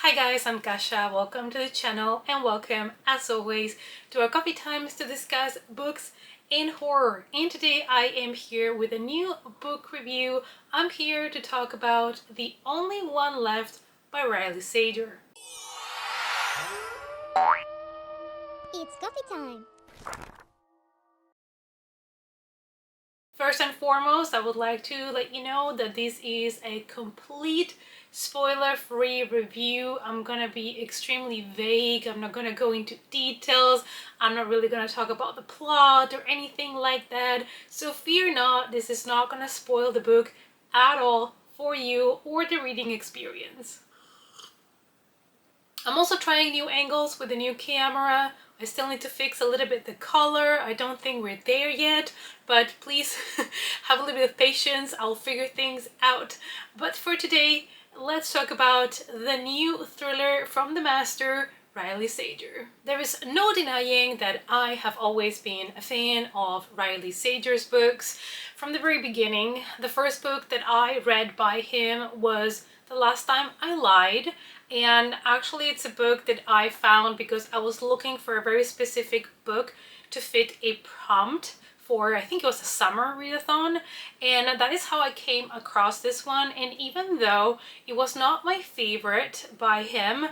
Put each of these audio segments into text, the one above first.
Hi guys, I'm Kasha. Welcome to the channel and welcome as always to our coffee times to discuss books in horror. And today I am here with a new book review. I'm here to talk about The Only One Left by Riley Sager. It's coffee time! First and foremost, I would like to let you know that this is a complete spoiler-free review. I'm gonna be extremely vague. I'm not gonna go into details. I'm not really gonna talk about the plot or anything like that. So fear not, this is not gonna spoil the book at all for you or the reading experience. I'm also trying new angles with the new camera. I still need to fix a little bit the color. I don't think we're there yet, but please have a little bit of patience. I'll figure things out. But for today, let's talk about the new thriller from the master, Riley Sager. There is no denying that I have always been a fan of Riley Sager's books. From the very beginning, the first book that I read by him was The Last Time I Lied. And actually it's a book that I found because I was looking for a very specific book to fit a prompt for, I think it was a summer readathon, and that is how I came across this one. And even though it was not my favorite by him,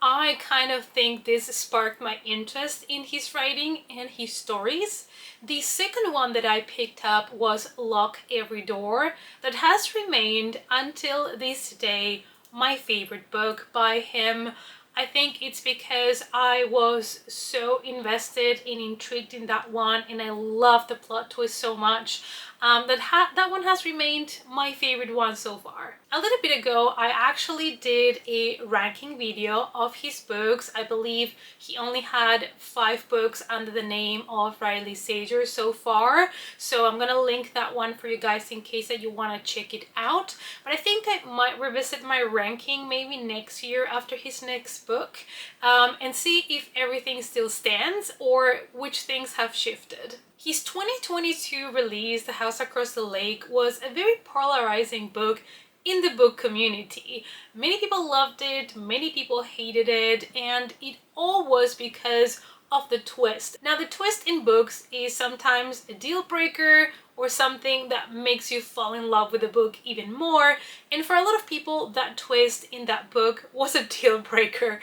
I kind of think this sparked my interest in his writing and his stories. The second one that I picked up was Lock Every Door, that has remained until this day my favorite book by him. I think it's because I was so invested and intrigued in that one, and I love the plot twist so much that one has remained my favorite one so far. A little bit ago, I actually did a ranking video of his books. I believe he only had 5 books under the name of Riley Sager so far, so I'm gonna link that one for you guys in case that you want to check it out. But I think I might revisit my ranking maybe next year after his next book and see if everything still stands or which things have shifted. His 2022 release, The House Across the Lake, was a very polarizing book in the book community. Many people loved it, many people hated it, and it all was because of the twist. Now, the twist in books is sometimes a deal breaker or something that makes you fall in love with the book even more, and for a lot of people that twist in that book was a deal breaker,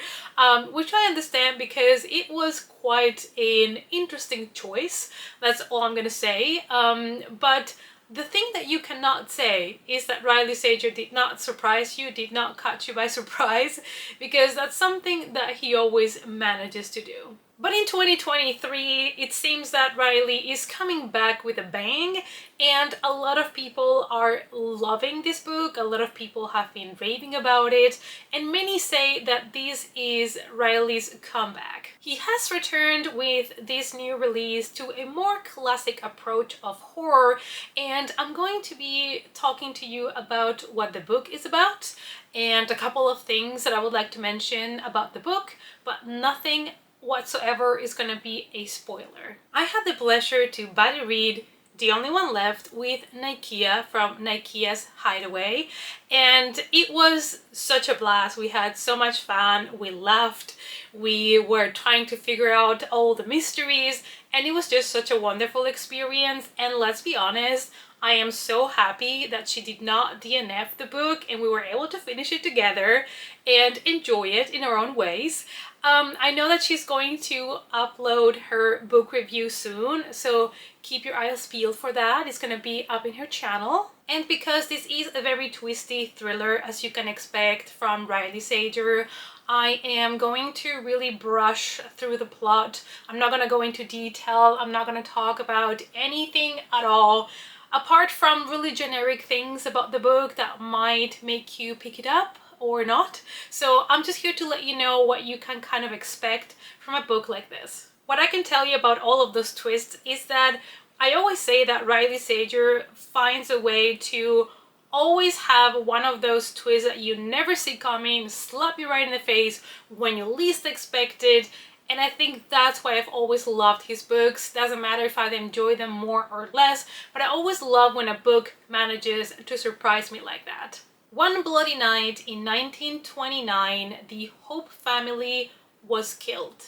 which I understand because it was quite an interesting choice. That's all I'm gonna say. But the thing that you cannot say is that Riley Sager did not surprise you, did not catch you by surprise, because that's something that he always manages to do. But in 2023, it seems that Riley is coming back with a bang, and a lot of people are loving this book. A lot of people have been raving about it, and many say that this is Riley's comeback. He has returned with this new release to a more classic approach of horror, and I'm going to be talking to you about what the book is about and a couple of things that I would like to mention about the book, but nothing whatsoever is going to be a spoiler. I had the pleasure to buddy read The Only One Left with Nikea from Nikea's Hideaway, and it was such a blast. We had so much fun, we laughed, we were trying to figure out all the mysteries, and it was just such a wonderful experience. And let's be honest, I am so happy that she did not DNF the book and we were able to finish it together and enjoy it in our own ways. I know that she's going to upload her book review soon, so keep your eyes peeled for that. It's going to be up in her channel. And because this is a very twisty thriller, as you can expect from Riley Sager, I am going to really brush through the plot. I'm not going to go into detail. I'm not going to talk about anything at all, apart from really generic things about the book that might make you pick it up or not. So I'm just here to let you know what you can kind of expect from a book like this. What I can tell you about all of those twists is that I always say that Riley Sager finds a way to always have one of those twists that you never see coming, slap you right in the face when you least expect it. And I think that's why I've always loved his books. Doesn't matter if I enjoy them more or less, but I always love when a book manages to surprise me like that. One bloody night in 1929, the Hope family was killed.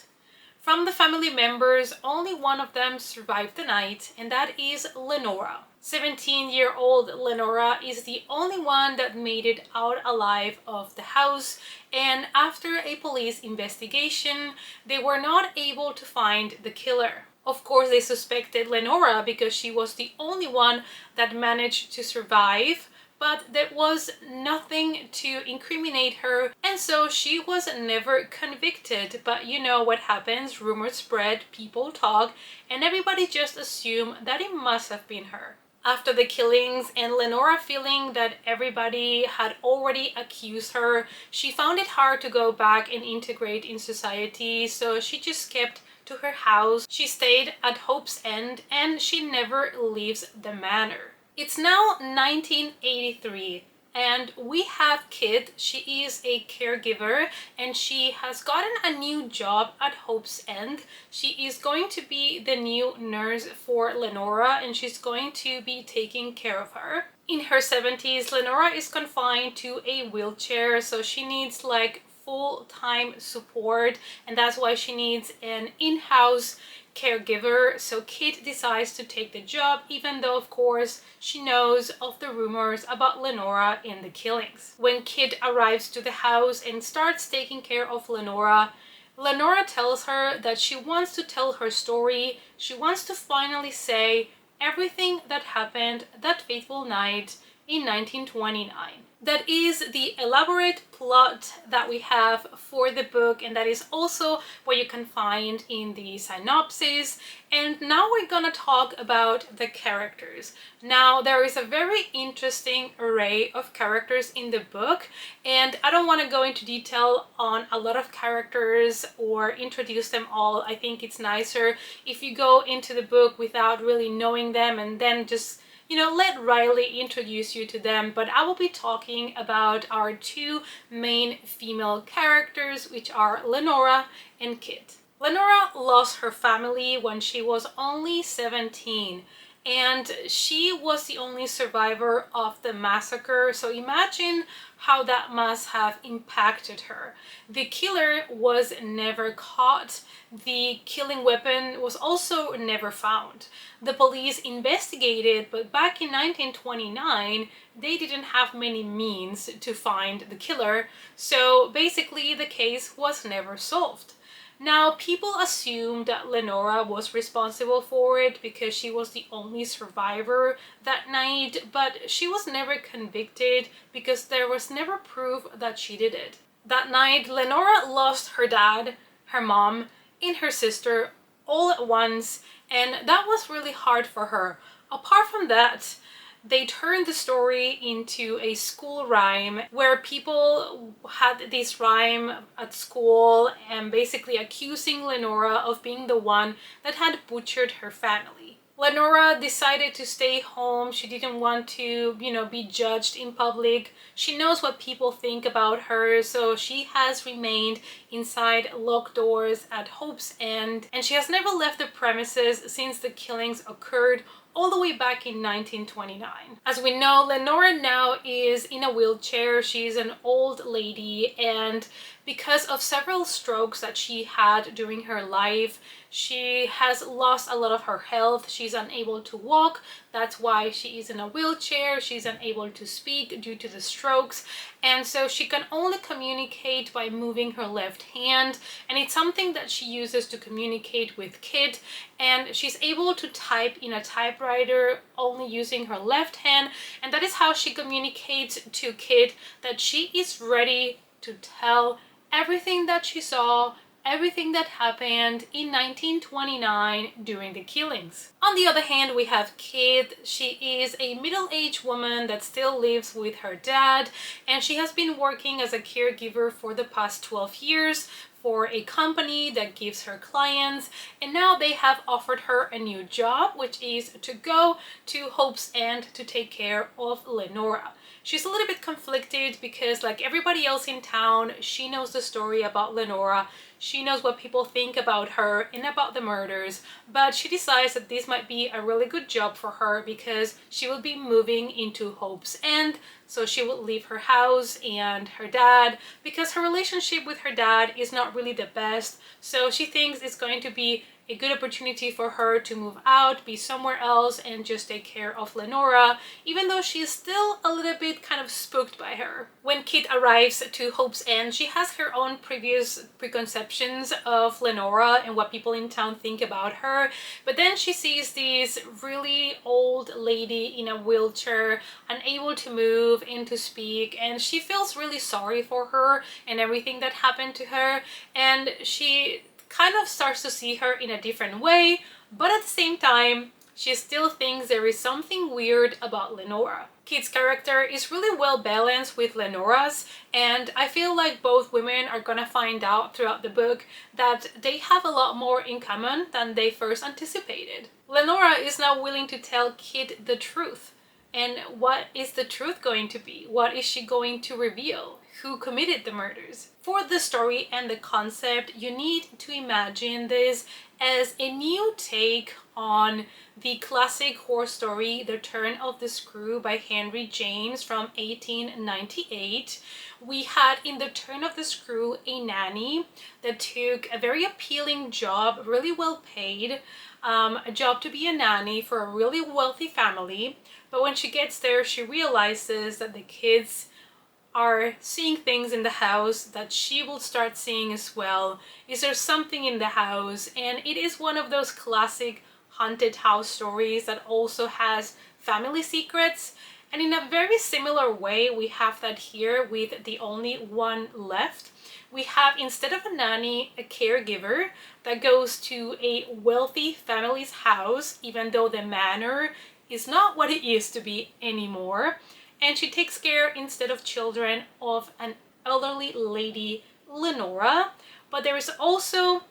From the family members, only one of them survived the night, and that is Lenora. 17-year-old Lenora is the only one that made it out alive of the house, and after a police investigation, they were not able to find the killer. Of course, they suspected Lenora because she was the only one that managed to survive, but there was nothing to incriminate her, and so she was never convicted. But you know what happens, rumors spread, people talk, and everybody just assumed that it must have been her. After the killings and Lenora feeling that everybody had already accused her, she found it hard to go back and integrate in society, so she just kept to her house. She stayed at Hope's End and she never leaves the manor. It's now 1983 and we have Kit. She is a caregiver and she has gotten a new job at Hope's End. She is going to be the new nurse for Lenora and she's going to be taking care of her. In her 70s, Lenora is confined to a wheelchair, so she needs like full-time support, and that's why she needs an in-house caregiver. So Kit decides to take the job, even though of course she knows of the rumors about Lenora and the killings. When Kit arrives to the house and starts taking care of Lenora, Lenora tells her that she wants to tell her story. She wants to finally say everything that happened that fateful night in 1929. That is the elaborate plot that we have for the book, and that is also what you can find in the synopsis. And now we're gonna talk about the characters. Now, there is a very interesting array of characters in the book, and I don't want to go into detail on a lot of characters or introduce them all. I think it's nicer if you go into the book without really knowing them and then just let Riley introduce you to them. But I will be talking about our two main female characters, which are Lenora and Kit. Lenora lost her family when she was only 17, and she was the only survivor of the massacre. So imagine how that must have impacted her. The killer was never caught. The killing weapon was also never found. The police investigated, but back in 1929, they didn't have many means to find the killer. So basically, the case was never solved. Now, people assumed that Lenora was responsible for it because she was the only survivor that night, but she was never convicted because there was never proof that she did it. That night, Lenora lost her dad, her mom, and her sister all at once, and that was really hard for her. Apart from that, they turned the story into a school rhyme where people had this rhyme at school and basically accusing Lenora of being the one that had butchered her family. Lenora decided to stay home. She didn't want to, be judged in public. She knows what people think about her, so she has remained inside locked doors at Hope's End, and she has never left the premises since the killings occurred all the way back in 1929. As we know, Lenora now is in a wheelchair. She's an old lady, and because of several strokes that she had during her life, she has lost a lot of her health. She's unable to walk. That's why she is in a wheelchair. She's unable to speak due to the strokes. And so she can only communicate by moving her left hand. And it's something that she uses to communicate with Kit. And she's able to type in a typewriter only using her left hand. And that is how she communicates to Kit that she is ready to tell everything that she saw, everything that happened in 1929 during the killings. On the other hand, we have Kit. She is a middle-aged woman that still lives with her dad, and she has been working as a caregiver for the past 12 years for a company that gives her clients, and now they have offered her a new job, which is to go to Hope's End to take care of Lenora. She's a little bit conflicted because, like everybody else in town, she knows the story about Lenora. She knows what people think about her and about the murders, but she decides that this might be a really good job for her because she will be moving into Hope's End, so she would leave her house and her dad because her relationship with her dad is not really the best. So she thinks it's going to be a good opportunity for her to move out, be somewhere else, and just take care of Lenora, even though she is still a little bit kind of spooked by her. When Kit arrives to Hope's End, she has her own previous preconceptions of Lenora and what people in town think about her, but then she sees this really old lady in a wheelchair, unable to move and to speak, and she feels really sorry for her and everything that happened to her, and she kind of starts to see her in a different way, but at the same time, she still thinks there is something weird about Lenora. Kit's character is really well balanced with Lenora's, and I feel like both women are gonna find out throughout the book that they have a lot more in common than they first anticipated. Lenora is now willing to tell Kit the truth. And what is the truth going to be? What is she going to reveal? Who committed the murders? For the story and the concept, you need to imagine this as a new take on the classic horror story, The Turn of the Screw by Henry James from 1898. We had in The Turn of the Screw a nanny that took a very appealing job, really well paid, a job to be a nanny for a really wealthy family. But when she gets there, she realizes that the kids are seeing things in the house that she will start seeing as well. Is there something in the house? And it is one of those classic haunted house stories that also has family secrets. And in a very similar way, we have that here with The Only One Left. We have, instead of a nanny, a caregiver that goes to a wealthy family's house, even though the manor is not what it used to be anymore. And she takes care, instead of children, of an elderly lady, Lenora. But there is also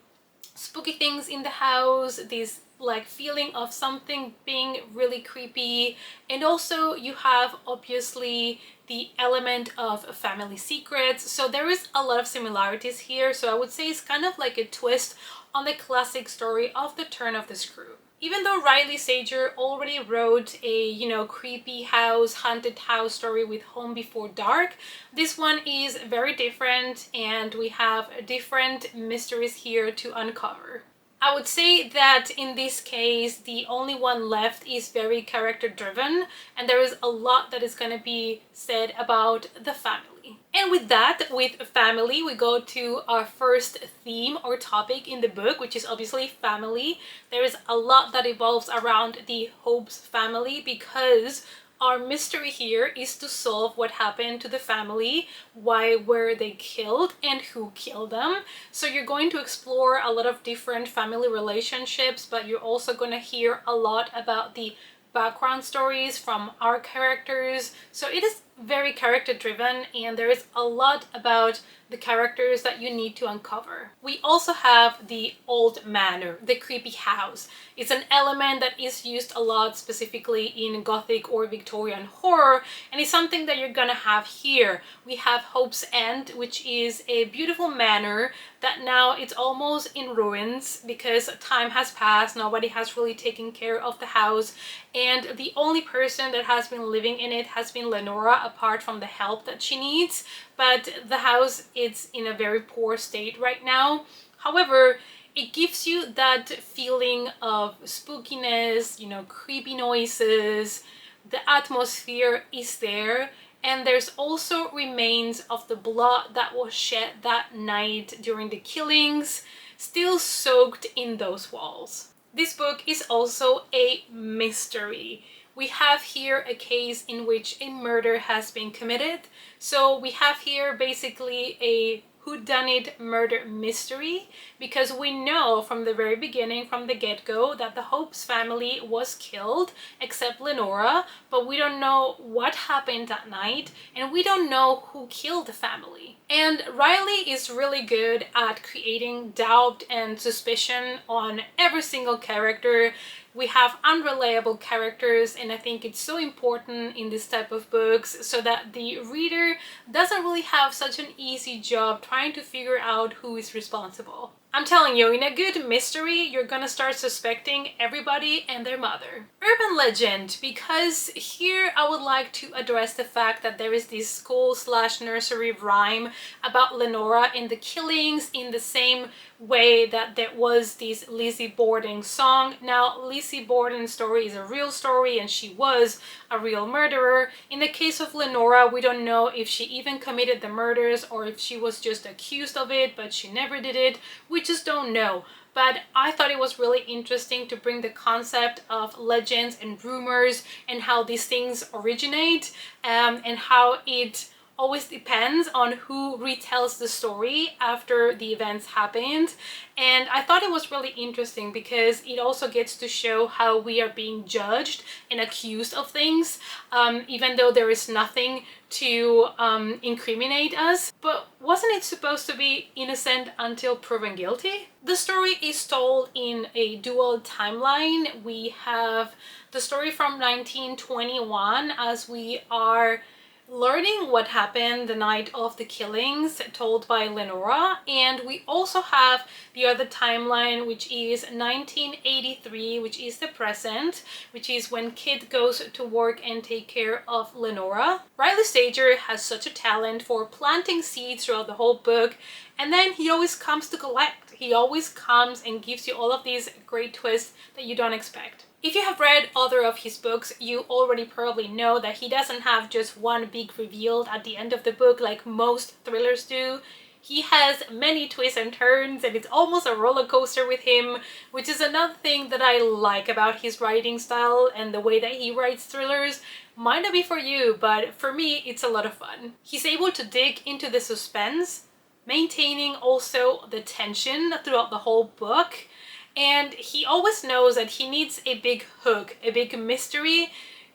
spooky things in the house, this like feeling of something being really creepy, and also you have obviously the element of family secrets. So there is a lot of similarities here, so I would say it's kind of like a twist on the classic story of The Turn of the Screw. Even though Riley Sager already wrote a, creepy house, haunted house story with Home Before Dark, this one is very different and we have different mysteries here to uncover. I would say that in this case, The Only One Left is very character driven, and there is a lot that is going to be said about the family. And with that, with family, we go to our first theme or topic in the book, which is obviously family. There is a lot that evolves around the Hope's family because our mystery here is to solve what happened to the family, why were they killed, and who killed them. So you're going to explore a lot of different family relationships, but you're also going to hear a lot about the background stories from our characters. So it is very character driven, and there is a lot about the characters that you need to uncover. We also have the old manor, the creepy house. It's an element that is used a lot specifically in Gothic or Victorian horror, and it's something that you're gonna have here. We have Hope's End, which is a beautiful manor that now it's almost in ruins because time has passed, nobody has really taken care of the house, and the only person that has been living in it has been Lenora, apart from the help that she needs. But the house is in a very poor state right now. However, it gives you that feeling of spookiness, creepy noises. The atmosphere is there, and there's also remains of the blood that was shed that night during the killings, still soaked in those walls. This book is also a mystery. We have here a case in which a murder has been committed. So we have here basically a whodunit murder mystery, because we know from the very beginning, from the get-go, that the Hope's family was killed except Lenora, but we don't know what happened that night, and we don't know who killed the family. And Riley is really good at creating doubt and suspicion on every single character. We have unreliable characters, and I think it's so important in this type of books so that the reader doesn't really have such an easy job trying to figure out who is responsible. I'm telling you, in a good mystery, you're gonna start suspecting everybody and their mother. Urban legend, because here I would like to address the fact that there is this school/nursery rhyme about Lenora and the killings in the same way that there was this Lizzie Borden song. Now, Lizzie Borden's story is a real story and she was a real murderer. In the case of Lenora, we don't know if she even committed the murders or if she was just accused of it, but she never did it. We just don't know. But I thought it was really interesting to bring the concept of legends and rumors and how these things originate, and how it always depends on who retells the story after the events happened. And I thought it was really interesting because it also gets to show how we are being judged and accused of things, even though there is nothing to incriminate us. But wasn't it supposed to be innocent until proven guilty? The story is told in a dual timeline. We have the story from 1921 as we are learning what happened the night of the killings told by Lenora, and we also have the other timeline, which is 1983, which is the present, which is when Kid goes to work and take care of Lenora. Riley Sager has such a talent for planting seeds throughout the whole book, and then he always comes to collect. He always comes and gives you all of these great twists that you don't expect. If you have read other of his books, you already probably know that he doesn't have just one big reveal at the end of the book like most thrillers do. He has many twists and turns, and it's almost a roller coaster with him, which is another thing that I like about his writing style and the way that he writes thrillers. Might not be for you, but for me, it's a lot of fun. He's able to dig into the suspense, maintaining also the tension throughout the whole book. And he always knows that he needs a big hook, a big mystery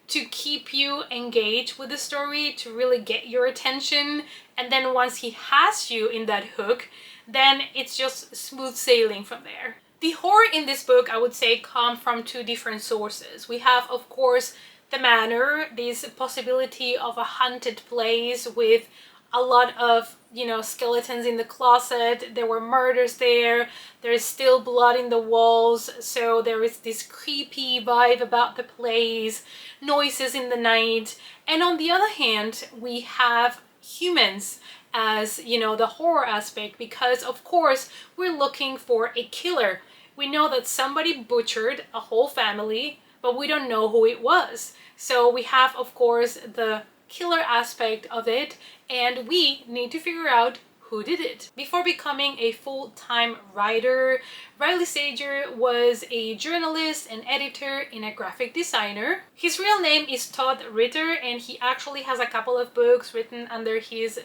to keep you engaged with the story, to really get your attention. And then once he has you in that hook, then it's just smooth sailing from there. The horror in this book, I would say, come from two different sources. We have, of course, the manor, this possibility of a haunted place with a lot of, skeletons in the closet. There were murders there. There is still blood in the walls. So there is this creepy vibe about the place, noises in the night. And on the other hand, we have humans as, the horror aspect, because of course we're looking for a killer. We know that somebody butchered a whole family, but we don't know who it was. So we have, of course, the killer aspect of it, and we need to figure out who did it. Before becoming a full-time writer, Riley Sager was a journalist, an editor, and a graphic designer. His real name is Todd Ritter, and he actually has a couple of books written under his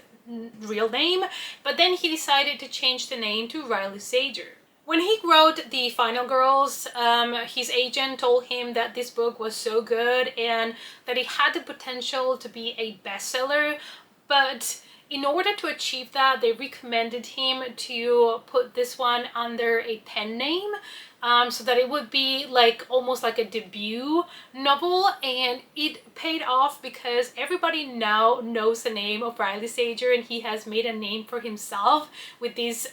real name, but then he decided to change the name to Riley Sager. When he wrote The Final Girls, his agent told him that this book was so good and that it had the potential to be a bestseller, but in order to achieve that, they recommended him to put this one under a pen name, so that it would be like almost like a debut novel, and it paid off because everybody now knows the name of Riley Sager, and he has made a name for himself with this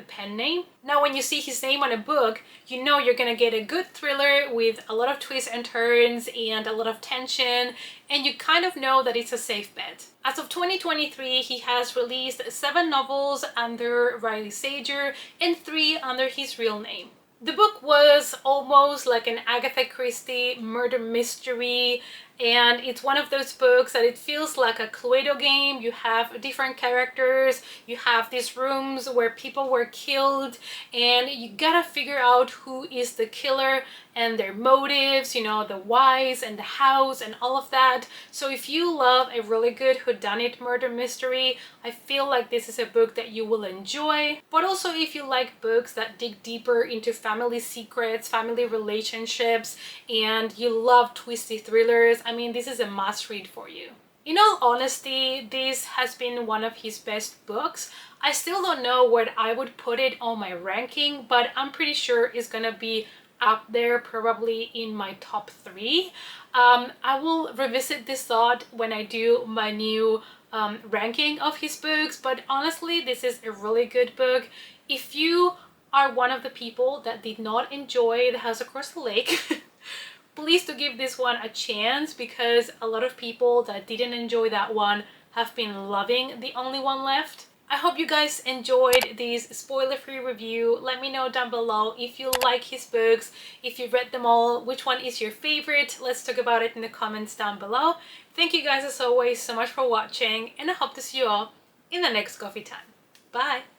pen name. Now when you see his name on a book, you know you're gonna get a good thriller with a lot of twists and turns and a lot of tension, and you kind of know that it's a safe bet. As of 2023, he has released 7 novels under Riley Sager and 3 under his real name. The book was almost like an Agatha Christie murder mystery, and it's one of those books that it feels like a Cluedo game. You have different characters, you have these rooms where people were killed, and you gotta figure out who is the killer and their motives, the whys and the hows and all of that. So if you love a really good whodunit murder mystery, I feel like this is a book that you will enjoy. But also if you like books that dig deeper into family secrets, family relationships, and you love twisty thrillers, I mean, this is a must read for you. In all honesty, this has been one of his best books. I still don't know where I would put it on my ranking, but I'm pretty sure it's gonna be up there, probably in my top 3. I will revisit this thought when I do my new ranking of his books, but honestly, this is a really good book. If you are one of the people that did not enjoy The House Across the Lake, please do give this one a chance, because a lot of people that didn't enjoy that one have been loving The Only One Left. I hope you guys enjoyed this spoiler-free review. Let me know down below if you like his books, if you've read them all, which one is your favorite. Let's talk about it in the comments down below. Thank you guys as always so much for watching, and I hope to see you all in the next coffee time. Bye!